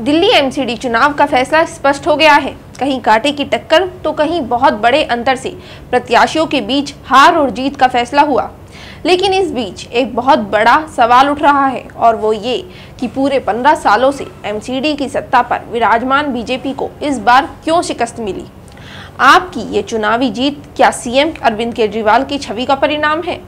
Delhi MCD चुनाव का फैसला स्पष्ट हो गया है। कहीं कांटे की टक्कर तो कहीं बहुत बड़े अंतर से प्रत्याशियों के बीच हार और जीत का फैसला हुआ। लेकिन इस बीच एक बहुत बड़ा सवाल उठ रहा है और वो ये कि पूरे 15 सालों से एमसीडी की सत्ता पर विराजमान बीजेपी को इस बार क्यों शिकस्त मिली। आपकी ये चुनावी जीत क्या सीएम अरविंद केजरीवाल की छवि का परिणाम है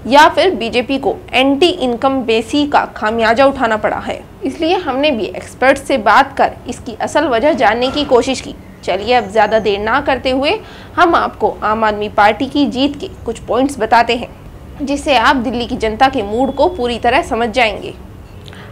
या फिर बीजेपी को एंटी इनकम्बेंसी का खामियाजा उठाना पड़ा है। इसलिए हमने भी एक्सपर्ट से बात कर इसकी असल वजह जानने की कोशिश की। चलिए अब ज़्यादा देर ना करते हुए हम आपको आम आदमी पार्टी की जीत के कुछ पॉइंट्स बताते हैं, जिससे आप दिल्ली की जनता के मूड को पूरी तरह समझ जाएंगे।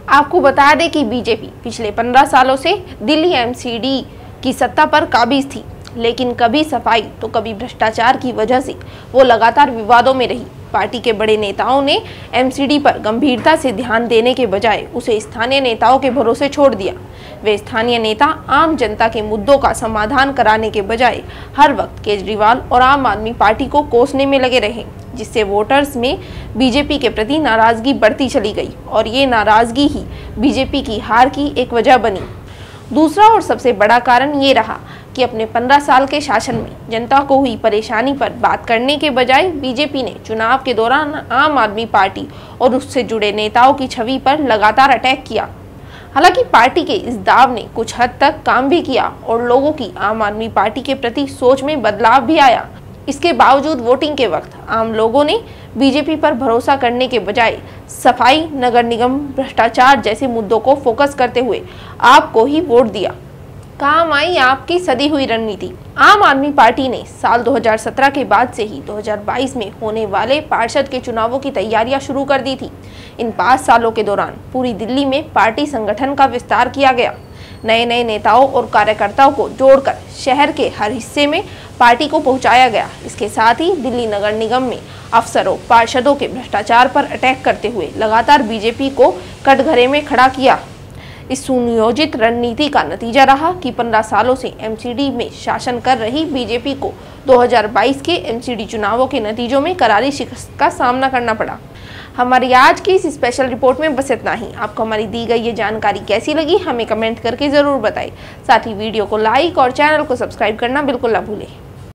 आपको बता दें कि बीजेपी पिछले 15 सालों से दिल्ली एमसीडी की सत्ता पर काबिज थी, लेकिन कभी सफाई तो कभी भ्रष्टाचार की वजह से वो लगातार विवादों में रही। पार्टी के बड़े नेताओं ने एमसीडी पर गंभीरता से ध्यान देने के बजाय उसे स्थानीय नेताओं के भरोसे छोड़ दिया। वे स्थानीय नेता आम जनता के मुद्दों का समाधान कराने के बजाय हर वक्त केजरीवाल और आम आदमी पार्टी को कोसने में लगे रहे, जिससे वोटर्स में बीजेपी के प्रति नाराजगी बढ़ती चली गई और ये नाराजगी ही बीजेपी की हार की एक वजह बनी। दूसरा और सबसे बड़ा कारण ये रहा कि अपने 15 साल के शासन में जनता को हुई परेशानी पर बात करने के बजाय बीजेपी ने चुनाव के दौरान आम आदमी पार्टी और उससे जुड़े नेताओं की छवि पर लगातार अटैक किया। हालांकि पार्टी के इस दाव ने कुछ हद तक काम भी किया और लोगों की आम आदमी पार्टी के प्रति सोच में बदलाव भी आया। इसके बावजूद वोटिंग के वक्त आम लोगों ने बीजेपी पर भरोसा करने के बजाय सफाई, नगर निगम, भ्रष्टाचार जैसे मुद्दों को फोकस करते हुए आपको ही वोट दिया। काम आई आपकी सदी हुई रणनीति। आम आदमी पार्टी ने साल 2017 के बाद से ही 2022 में होने वाले पार्षद के चुनावों की तैयारियां शुरू कर दी थी। इन 5 सालों के दौरान पूरी दिल्ली में पार्टी संगठन का विस्तार किया गया। नए नए नेताओं और कार्यकर्ताओं को जोड़कर शहर के हर हिस्से में पार्टी को पहुंचाया गया। इसके साथ ही दिल्ली नगर निगम में अफसरों, पार्षदों के भ्रष्टाचार पर अटैक करते हुए लगातार बीजेपी को कटघरे में खड़ा किया। इस सुनियोजित रणनीति का नतीजा रहा कि 15 सालों से एमसीडी में शासन कर रही बीजेपी को 2022 के एमसीडी चुनावों के नतीजों में करारी शिकस्त का सामना करना पड़ा। हमारी आज की इस स्पेशल रिपोर्ट में बस इतना ही। आपको हमारी दी गई ये जानकारी कैसी लगी हमें कमेंट करके ज़रूर बताएं। साथ ही वीडियो को लाइक और चैनल को सब्सक्राइब करना बिल्कुल ना भूलें।